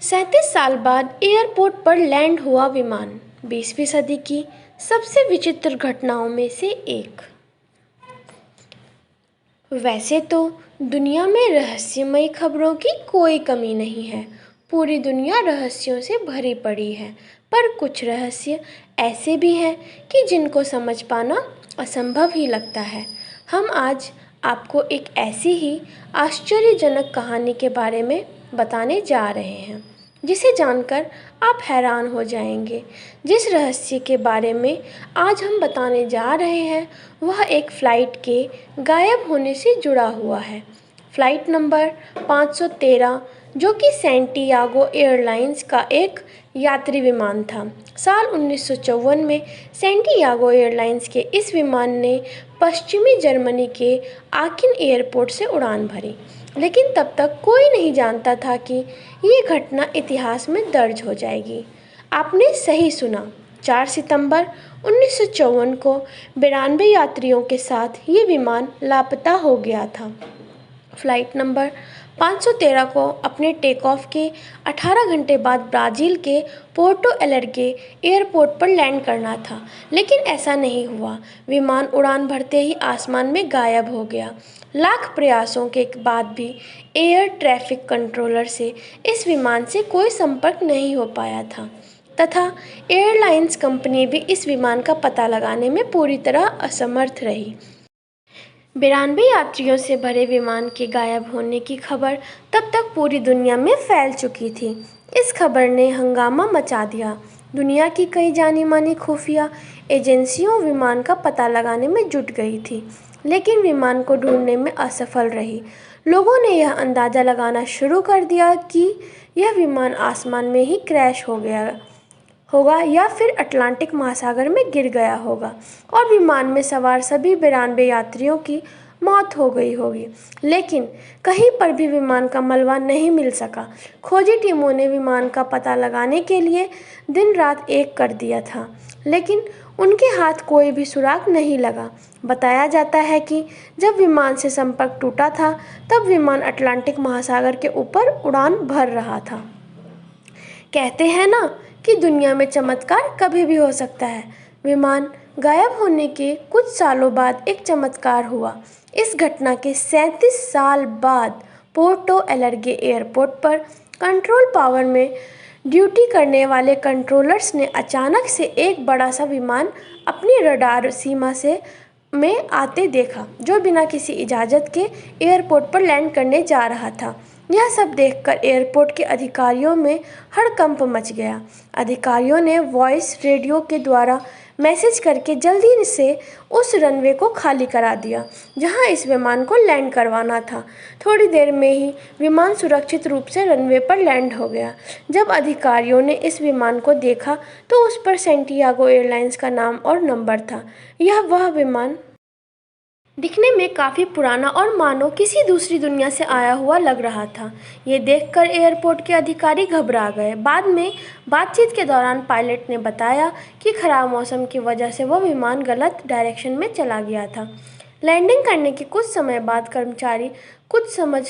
37 साल बाद एयरपोर्ट पर लैंड हुआ विमान 20वीं सदी की सबसे विचित्र घटनाओं में से एक। वैसे तो दुनिया में रहस्यमयी खबरों की कोई कमी नहीं है। पूरी दुनिया रहस्यों से भरी पड़ी है, पर कुछ रहस्य ऐसे भी हैं कि जिनको समझ पाना असंभव ही लगता है। हम आज आपको एक ऐसी ही आश्चर्यजनक कहानी के बारे में बताने जा रहे हैं जिसे जानकर आप हैरान हो जाएंगे। जिस रहस्य के बारे में आज हम बताने जा रहे हैं वह एक फ़्लाइट के गायब होने से जुड़ा हुआ है। फ़्लाइट नंबर 513 जो कि सैंटियागो एयरलाइंस का एक यात्री विमान था। साल 1954 में सैंटियागो एयरलाइंस के इस विमान ने पश्चिमी जर्मनी के आकिन एयरपोर्ट से उड़ान भरी, लेकिन तब तक कोई नहीं जानता था कि ये घटना इतिहास में दर्ज हो जाएगी। आपने सही सुना, 4 सितंबर 1954 को 92 यात्रियों के साथ ये विमान लापता हो गया था। फ़्लाइट नंबर 513 को अपने टेक ऑफ के 18 घंटे बाद ब्राज़ील के पोर्टो एलेग्रे एयरपोर्ट पर लैंड करना था, लेकिन ऐसा नहीं हुआ। विमान उड़ान भरते ही आसमान में गायब हो गया। लाख प्रयासों के बाद भी एयर ट्रैफिक कंट्रोलर से इस विमान से कोई संपर्क नहीं हो पाया था तथा एयरलाइंस कंपनी भी इस विमान का पता लगाने में पूरी तरह असमर्थ रही। 92 यात्रियों से भरे विमान के गायब होने की खबर तब तक पूरी दुनिया में फैल चुकी थी। इस खबर ने हंगामा मचा दिया। दुनिया की कई जानी-मानी खुफिया एजेंसियों विमान का पता लगाने में जुट गई थी, लेकिन विमान को ढूंढने में असफल रही। लोगों ने यह अंदाज़ा लगाना शुरू कर दिया कि यह विमान आसमान में ही क्रैश हो गया होगा या फिर अटलांटिक महासागर में गिर गया होगा और विमान में सवार सभी 92 यात्रियों की मौत हो गई होगी। लेकिन कहीं पर भी विमान का मलबा नहीं मिल सका। खोजी टीमों ने विमान का पता लगाने के लिए दिन रात एक कर दिया था, लेकिन उनके हाथ कोई भी सुराग नहीं लगा। बताया जाता है कि जब विमान से संपर्क टूटा था तब विमान अटलांटिक महासागर के ऊपर उड़ान भर रहा था। कहते हैं ना कि दुनिया में चमत्कार कभी भी हो सकता है। विमान गायब होने के कुछ सालों बाद एक चमत्कार हुआ। इस घटना के 37 साल बाद पोर्टो एलेग्रे एयरपोर्ट पर कंट्रोल टावर में ड्यूटी करने वाले कंट्रोलर्स ने अचानक से एक बड़ा सा विमान अपनी रडार सीमा से में आते देखा, जो बिना किसी इजाज़त के एयरपोर्ट पर लैंड करने जा रहा था। यह सब देखकर एयरपोर्ट के अधिकारियों में हड़कंप मच गया। अधिकारियों ने वॉइस रेडियो के द्वारा मैसेज करके जल्दी से उस रनवे को खाली करा दिया जहां इस विमान को लैंड करवाना था। थोड़ी देर में ही विमान सुरक्षित रूप से रनवे पर लैंड हो गया। जब अधिकारियों ने इस विमान को देखा तो उस पर सैंटियागो एयरलाइंस का नाम और नंबर था। यह वह विमान दिखने में काफ़ी पुराना और मानो किसी दूसरी दुनिया से आया हुआ लग रहा था। ये देखकर एयरपोर्ट के अधिकारी घबरा गए। बाद में बातचीत के दौरान पायलट ने बताया कि खराब मौसम की वजह से वह विमान गलत डायरेक्शन में चला गया था। लैंडिंग करने के कुछ समय बाद कर्मचारी कुछ समझ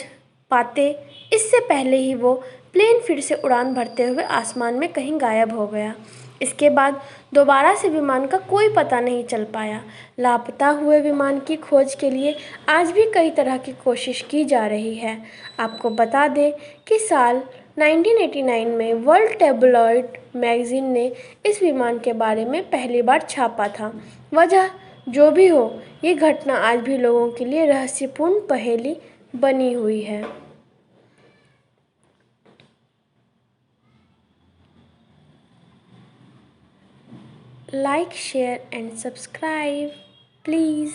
पाते इससे पहले ही वो प्लेन फिर से उड़ान भरते हुए आसमान में कहीं गायब हो गया। इसके बाद दोबारा से विमान का कोई पता नहीं चल पाया। लापता हुए विमान की खोज के लिए आज भी कई तरह की कोशिश की जा रही है। आपको बता दें कि साल 1989 में वर्ल्ड टैब्लॉइड मैगजीन ने इस विमान के बारे में पहली बार छापा था। वजह जो भी हो, ये घटना आज भी लोगों के लिए रहस्यपूर्ण पहेली बनी हुई है। Like, share and subscribe, please.